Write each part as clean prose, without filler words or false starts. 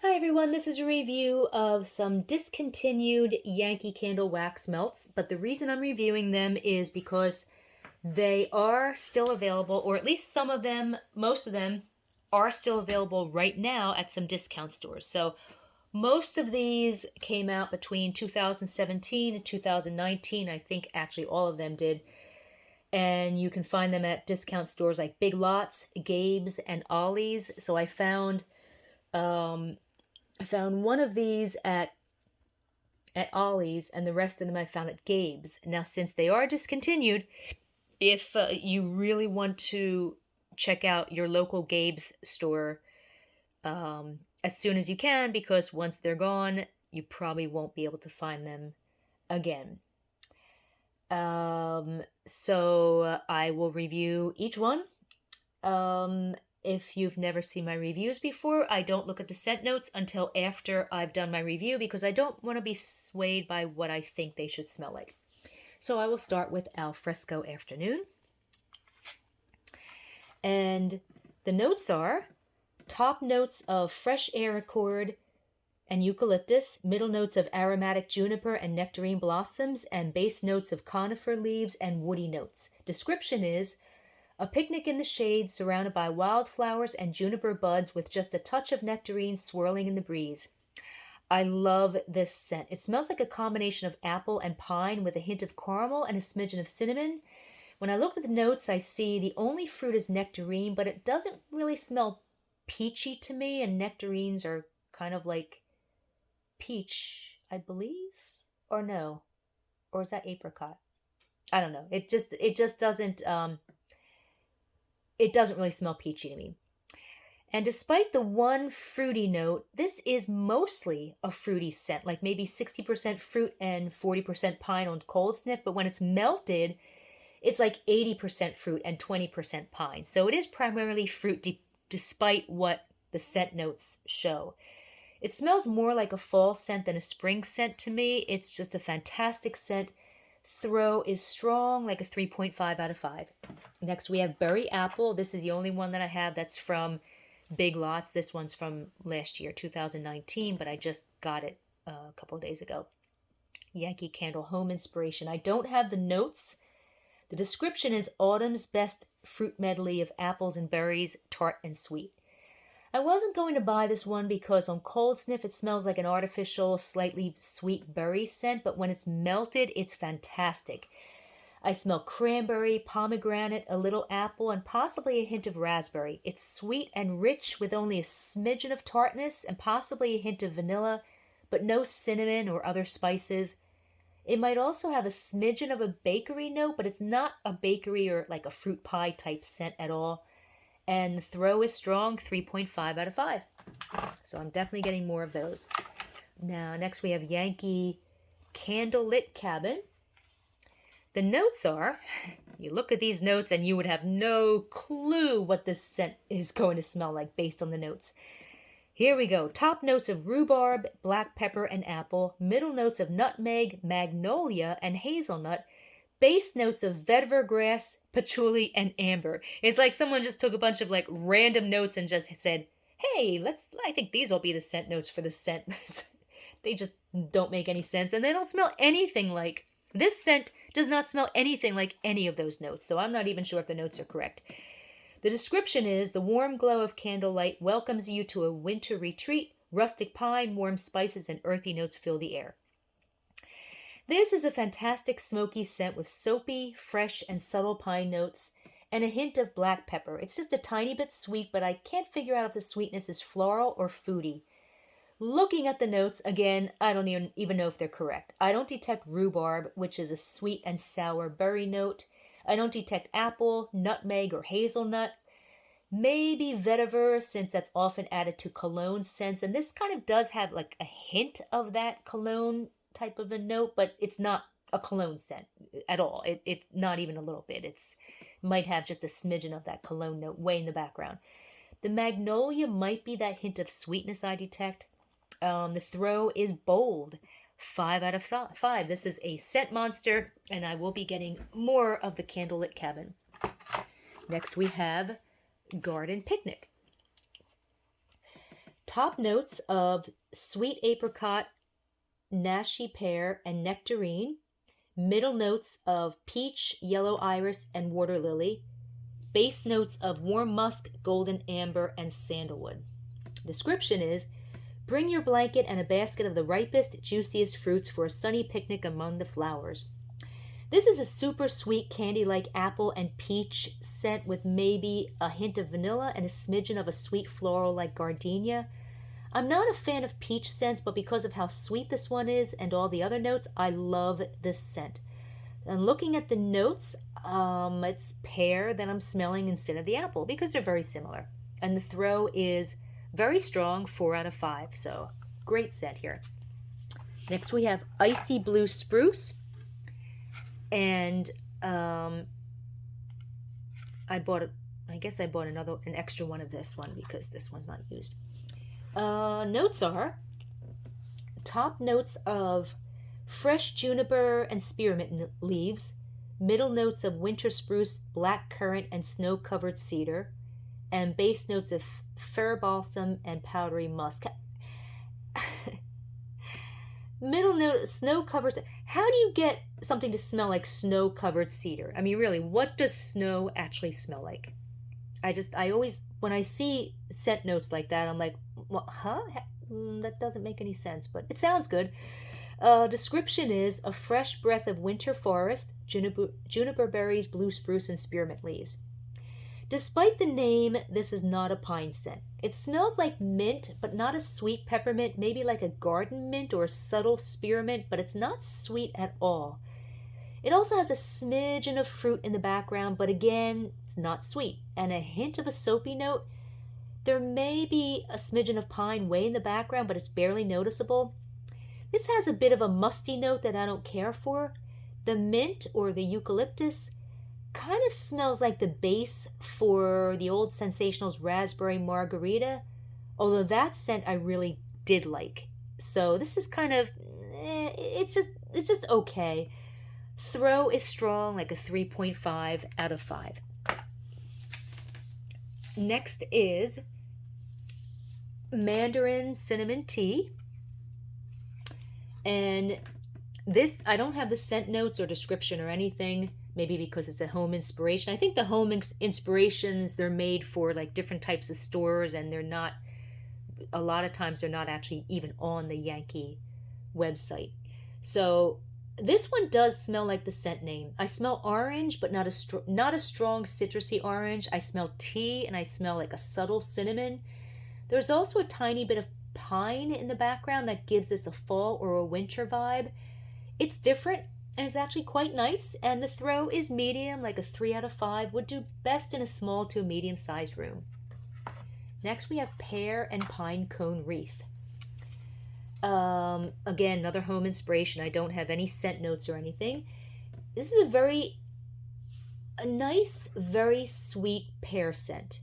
Hi everyone, this is a review of some discontinued Yankee Candle wax melts, but the reason I'm reviewing them is because they are still available, or at least some of them, most of them, are still available right now at some discount stores. So most of these came out between 2017 and 2019. I think actually all of them did. And you can find them at discount stores like Big Lots, Gabe's, and Ollie's. So um, I found one of these at Ollie's, and the rest of them I found at Gabe's. Now, since they are discontinued, if you really want to check out your local Gabe's store as soon as you can, because once they're gone, you probably won't be able to find them again. So I will review each one. Um, if you've never seen my reviews before, I don't look at the scent notes until after I've done my review because I don't want to be swayed by what I think they should smell like. So I will start with Al Fresco Afternoon. And the notes are top notes of fresh air accord and eucalyptus, middle notes of aromatic juniper and nectarine blossoms, and base notes of conifer leaves and woody notes. Description is a picnic in the shade surrounded by wildflowers and juniper buds with just a touch of nectarine swirling in the breeze. I love this scent. It smells like a combination of apple and pine with a hint of caramel and a smidgen of cinnamon. When I look at the notes, I see the only fruit is nectarine, but it doesn't really smell peachy to me, and nectarines are kind of like peach, I believe. Or no. Or is that apricot? I don't know. It just doesn't really smell peachy to me. And despite the one fruity note, this is mostly a fruity scent, like maybe 60% fruit and 40% pine on cold sniff. But when it's melted, it's like 80% fruit and 20% pine. So it is primarily fruit despite what the scent notes show. It smells more like a fall scent than a spring scent to me. It's just a fantastic scent. Throw is strong, like a 3.5 out of 5. Next, we have Berry Apple. This is the only one that I have that's from Big Lots. This one's from last year, 2019, but I just got it a couple of days ago. Yankee Candle Home Inspiration. I don't have the notes. The description is autumn's best fruit medley of apples and berries, tart and sweet. I wasn't going to buy this one because on cold sniff it smells like an artificial, slightly sweet berry scent, but when it's melted, it's fantastic. I smell cranberry, pomegranate, a little apple, and possibly a hint of raspberry. It's sweet and rich with only a smidgen of tartness and possibly a hint of vanilla, but no cinnamon or other spices. It might also have a smidgen of a bakery note, but it's not a bakery or like a fruit pie type scent at all. And the throw is strong, 3.5 out of 5. So I'm definitely getting more of those. Now, next we have Yankee Candlelit Cabin. The notes are, you look at these notes and you would have no clue what this scent is going to smell like based on the notes. Here we go. Top notes of rhubarb, black pepper, and apple. Middle notes of nutmeg, magnolia, and hazelnut. Base notes of vetiver grass, patchouli, and amber. It's like someone just took a bunch of like random notes and just said, hey, I think these will be the scent notes for the scent. They just don't make any sense, and they don't smell anything like, this scent does not smell anything like any of those notes, so I'm not even sure if the notes are correct. The description is, the warm glow of candlelight welcomes you to a winter retreat. Rustic pine, warm spices, and earthy notes fill the air. This is a fantastic smoky scent with soapy, fresh, and subtle pine notes and a hint of black pepper. It's just a tiny bit sweet, but I can't figure out if the sweetness is floral or foody. Looking at the notes, again, I don't even know if they're correct. I don't detect rhubarb, which is a sweet and sour berry note. I don't detect apple, nutmeg, or hazelnut. Maybe vetiver, since that's often added to cologne scents. And this kind of does have like a hint of that cologne type of a note, but it's not a cologne scent at all. It's not even a little bit. It's might have just a smidgen of that cologne note way in the background. The magnolia might be that hint of sweetness I detect. The throw is bold. 5 out of 5. This is a scent monster, and I will be getting more of the Candlelit Cabin. Next we have Garden Picnic. Top notes of sweet apricot, nashi pear, and nectarine. Middle notes of peach, yellow iris, and water lily. Base notes of warm musk, golden amber, and sandalwood. Description is: bring your blanket and a basket of the ripest, juiciest fruits for a sunny picnic among the flowers. This is a super sweet candy-like apple and peach scent with maybe a hint of vanilla and a smidgen of a sweet floral like gardenia. I'm not a fan of peach scents, but because of how sweet this one is and all the other notes, I love this scent. And looking at the notes, it's pear that I'm smelling instead of the apple because they're very similar. And the throw is very strong, 4 out of 5. So great scent here. Next we have icy blue spruce. And I guess I bought an extra one of this one because this one's not used. Notes are top notes of fresh juniper and spearmint leaves, middle notes of winter spruce, black currant, and snow-covered cedar, and base notes of fir balsam and powdery musk. Middle note, snow-covered. How do you get something to smell like snow-covered cedar? I mean, really, what does snow actually smell like? I always, when I see scent notes like that, I'm like, well, huh? That doesn't make any sense, but it sounds good. Description is a fresh breath of winter forest, juniper berries, blue spruce, and spearmint leaves. Despite the name, this is not a pine scent. It smells like mint, but not a sweet peppermint, maybe like a garden mint or a subtle spearmint, but it's not sweet at all. It also has a smidgen of fruit in the background, but again, it's not sweet. And a hint of a soapy note. There may be a smidgen of pine way in the background, but it's barely noticeable. This has a bit of a musty note that I don't care for. The mint or the eucalyptus kind of smells like the base for the old Sensationals Raspberry Margarita, although that scent I really did like. So this is kind of, it's just okay. Throw is strong, like a 3.5 out of 5. Next is Mandarin Cinnamon Tea. And this, I don't have the scent notes or description or anything, maybe because it's a home inspiration. I think the home inspirations, they're made for like different types of stores, and they're not, a lot of times they're not actually even on the Yankee website. So this one does smell like the scent name. I smell orange, but not a strong citrusy orange. I smell tea, and I smell like a subtle cinnamon. There's also a tiny bit of pine in the background that gives this a fall or a winter vibe. It's different, and it's actually quite nice, and the throw is medium, like a 3 out of 5. Would do best in a small to medium-sized room. Next, we have pear and pine cone wreath. Again, another home inspiration. I don't have any scent notes or anything. This is a nice, very sweet pear scent.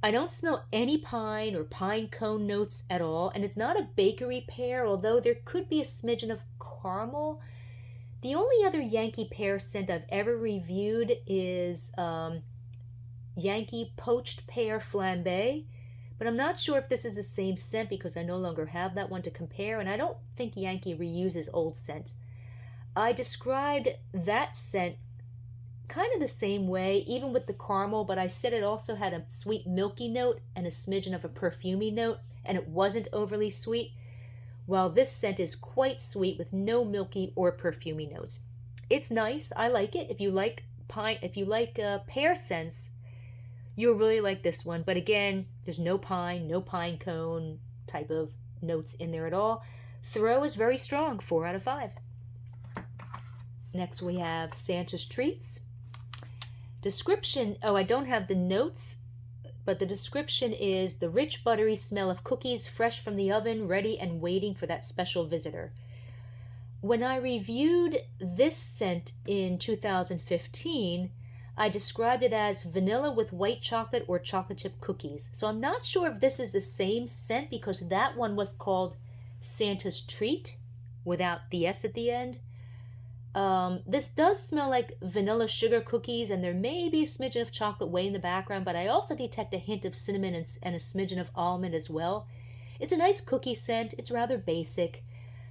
I don't smell any pine or pine cone notes at all, and it's not a bakery pear, although there could be a smidgen of caramel. The only other Yankee pear scent I've ever reviewed is Yankee poached pear flambe, but I'm not sure if this is the same scent because I no longer have that one to compare, and I don't think Yankee reuses old scents. I described that scent kind of the same way, even with the caramel, but I said it also had a sweet milky note and a smidgen of a perfumey note, and it wasn't overly sweet, while this scent is quite sweet with no milky or perfumey notes. It's nice. I like it. If you like pear scents, you'll really like this one. But again, there's no pine cone type of notes in there at all. Throw is very strong, 4 out of 5. Next we have Santa's Treats. Description, I don't have the notes, but the description is the rich buttery smell of cookies fresh from the oven, ready and waiting for that special visitor. When I reviewed this scent in 2015, I described it as vanilla with white chocolate or chocolate chip cookies. So I'm not sure if this is the same scent because that one was called Santa's Treat without the S at the end. This does smell like vanilla sugar cookies, and there may be a smidgen of chocolate way in the background, but I also detect a hint of cinnamon and a smidgen of almond as well. It's a nice cookie scent. It's rather basic.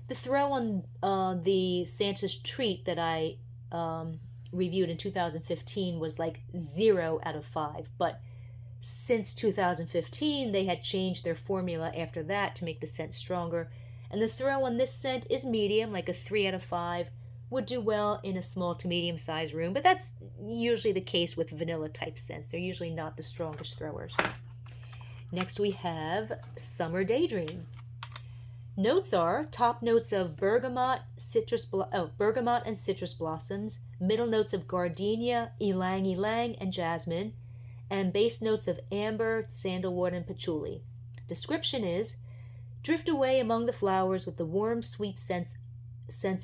The throw on the Santa's treat that I reviewed in 2015 was like 0 out of 5. But since 2015, they had changed their formula after that to make the scent stronger. And the throw on this scent is medium, like a 3 out of 5. Would do well in a small to medium sized room, but that's usually the case with vanilla type scents. They're usually not the strongest throwers. Next we have Summer Daydream. Notes are top notes of bergamot, bergamot and citrus blossoms, middle notes of gardenia, ylang ylang, and jasmine, and base notes of amber, sandalwood, and patchouli. Description is, drift away among the flowers with the warm, sweet scents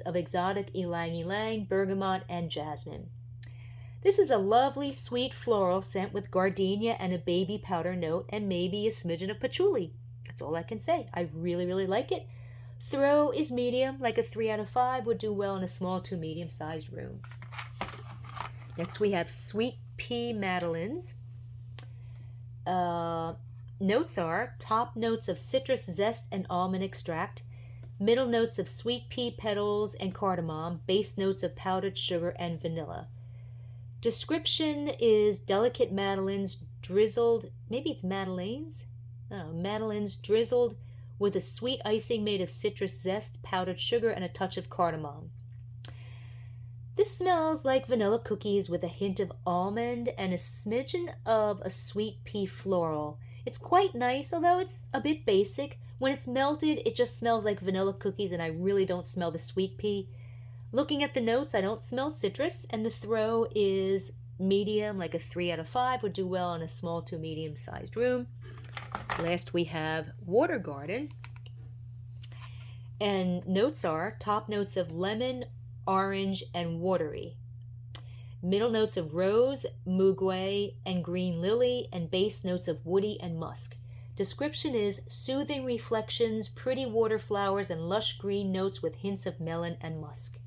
of exotic ylang ylang, bergamot, and jasmine. This is a lovely, sweet floral scent with gardenia and a baby powder note and maybe a smidgen of patchouli. That's all I can say. I really, really like it. Throw is medium, like a 3 out of 5, would do well in a small to medium-sized room. Next we have Sweet Pea Madeleines. Notes are top notes of citrus zest and almond extract, middle notes of sweet pea petals and cardamom, base notes of powdered sugar and vanilla. Description is delicate madeleines drizzled, maybe it's madeleines? Madeleines drizzled with a sweet icing made of citrus zest, powdered sugar, and a touch of cardamom. This smells like vanilla cookies with a hint of almond and a smidgen of a sweet pea floral. It's quite nice, although it's a bit basic. When it's melted, it just smells like vanilla cookies, and I really don't smell the sweet pea. Looking at the notes, I don't smell citrus, and the throw is medium, like a 3 out of 5, would do well in a small to medium-sized room. Last we have Water Garden, and notes are top notes of lemon, orange, and watery. Middle notes of rose, muguet, and green lily, and base notes of woody and musk. Description is soothing reflections, pretty water flowers, and lush green notes with hints of melon and musk.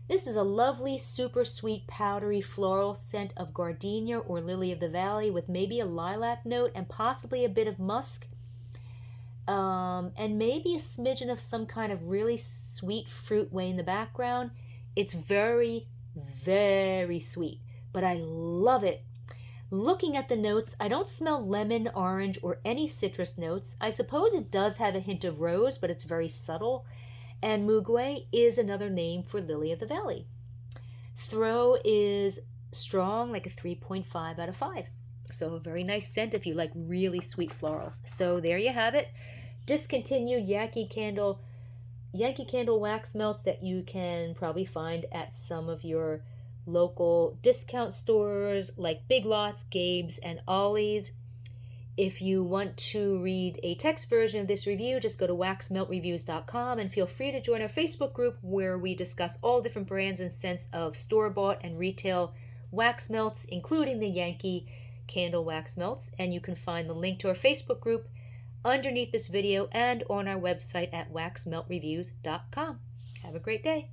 This is a lovely, super sweet, powdery floral scent of gardenia or lily of the valley with maybe a lilac note and possibly a bit of musk, and maybe a smidgen of some kind of really sweet fruit way in the background. It's very, very sweet, but I love it. Looking at the notes, I don't smell lemon, orange, or any citrus notes. I suppose it does have a hint of rose, but it's very subtle. And muguet is another name for lily of the valley. Throw is strong, like a 3.5 out of 5. So a very nice scent if you like really sweet florals. So there you have it. Discontinued Yankee Candle wax melts that you can probably find at some of your local discount stores like Big Lots, Gabe's, and Ollie's. If you want to read a text version of this review, just go to waxmeltreviews.com and feel free to join our Facebook group where we discuss all different brands and scents of store-bought and retail wax melts, including the Yankee Candle wax melts. And you can find the link to our Facebook group underneath this video and on our website at waxmeltreviews.com. Have a great day.